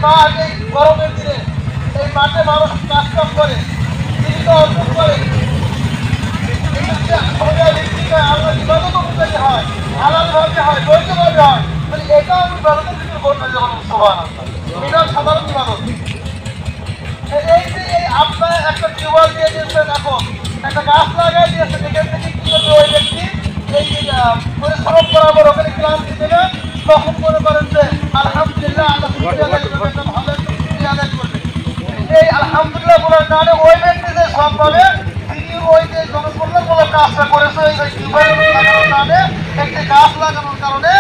মাঠ এই গরমের দিনে এই মাঠে মানুষ কাজ কাম করে, জীবিকা অর্জন করে, আল্লাহ ইবাদত অনুযায়ী হয়, হালাল ভাবে হয়, বৈধভাবে হয়, মানে এটা আমি ইবাদতের ভিতরে বলতে যেমন সুবহানাল্লাহ, এটা সাধারণ ইবাদত। এই যে এই আপনার একটা টিউবওয়েল দিয়ে দিয়েছেন, এখন একটা গাছ লাগাই দিয়েছেন, এখান থেকে কি করবে ওই ব্যক্তি এই পরিশ্রম করার পর ওখানে ক্লান্তি দেবে, তখন মনে করেন যে আলহামদুলিল্লাহ আল্লাহ ভালো আদায় করবে। এই আলহামদুলিল্লাহ বলার কারণে ওই ব্যক্তি যে সব পাবে, তিনি ওই যে জনকল্যাণমূলক কাজটা করেছে ওই টিউবওয়েল লাগানোর কারণে, একটি গাছ লাগানোর কারণে,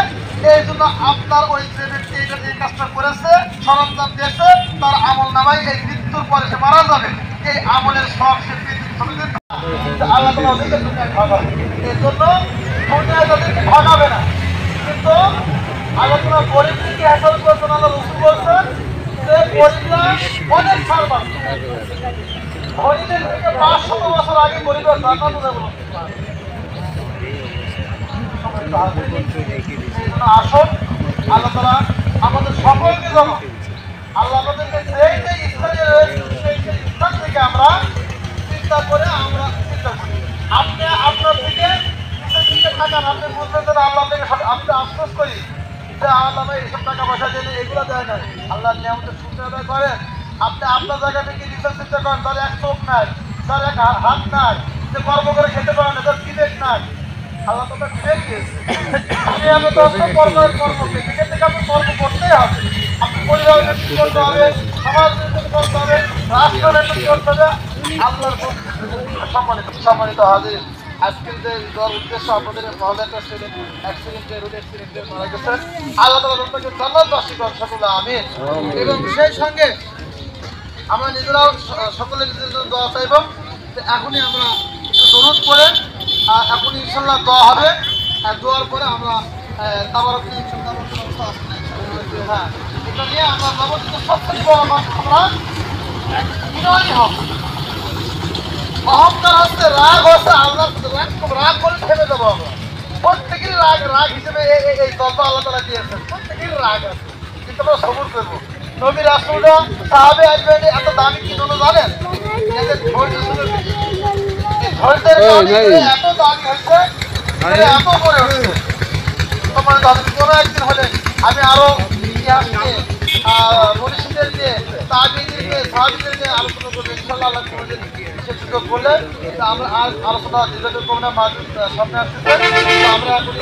এই জন্য আপনার ওই যে ব্যক্তি এই কাজটা করেছে, সরঞ্জাম দিয়েছে, তার আমল নামাই এই মৃত্যুর পরে সে মারা যাবে, এই আমলের সব সে আল্লাহ তাআলা ওদেরকে দুনিয়ায় ঠকাবে। এই জন্য দুনিয়ায় তাদেরকে ঠকাবে না, কিন্তু আল্লাহ তাআলা গরিবদেরকে হেফাজত করছেন। আল্লাহ রাসূল বলছেন যে গরিবরা অনেক ছাড় পাবে, গরিবের থেকে 500 বছর আগে গরিবের জান্নাত হবে। আসুন আল্লাহ তাআলা আমাদের সকলকে যেন আল্লাহ আমাদেরকে সেই যে স্থানে রয়েছে সেই স্থান থেকে আমরা চিন্তা করে আমরা চিন্তা করি। আপনি আপনার থেকে থাকান, আপনি বুঝবেন যে আল্লাহ থেকে আপনি আফসোস করি যে আল্লাহ এইসব টাকা পয়সা দিলে এগুলো দেয় না, আল্লাহ নিয়ামতের শুকর আদায় করেন। আপনি আপনার জায়গা থেকে নিজের চিন্তা করেন, তার এক চোখ নাই, তার এক হাত নাই, যে কর্ম করে খেতে পারেন না, তার বিবেক নাই, আল্লাহ তো বিবেক দিয়েছে। আমি তো কর্ম এখান থেকে আপনি কর্ম করতেই হবে। আপনি পরিবারের নেতৃত্ব করতে হবে, সমাজ নেতৃত্ব করতে হবে, রাষ্ট্র নেতৃত্ব করতে হবে। আল্লাহর সম্মানিত হাজির, আজকের যে যার উদ্দেশ্য আপনাদের মহলে একটা অ্যাক্সিডেন্টে রোড অ্যাক্সিডেন্টে মারা গেছেন, আল্লাহ তাআলা তাদেরকে জান্নাতবাসী করেন সকলে আমিন। এবং সেই সঙ্গে আমরা নিজেরাও সকলে নিজেদের জন্য দোয়া চাইব। এখনই আমরা দরুদ পড়ে এখনই ইনশাআল্লাহ দোয়া হবে, দোয়ার পরে আমরা তাবারক হ্যাঁ এটা নিয়ে আমরা যাবতীয় সবথেকে বড় আমরা বিনয়ী হব। অহংকার হচ্ছে, রাগ হচ্ছে, আল্লাহ রাগ করে থেমে যাবো আমরা। প্রত্যেকেরই রাগ হিসেবে এই দলটা আল্লাহ তাআলা দিয়েছেন, প্রত্যেকেরই রাগ আছে, কিন্তু আমরা সবুর করবো। নবী রাসূলরা সাহাবে আজমাইন এত দামি কি জন্য জানেন? এদের ধৈর্য ছিল, ধৈর্যের কারণে এত দামি হয়েছে, এত করে হয়েছে। তোমার কোনো একদিন হলে আমি আরো ইতিহাস নিয়ে মনীষীদের নিয়ে তাবিঈদের নিয়ে সাহাবীদের নিয়ে আলোচনা করবো ইনশাআল্লাহ। আল্লাহ বিশেষ সুযোগ করলে আমরা আলোচনা দীর্ঘ করবো না, সামনে আসতেছে আমরা এখন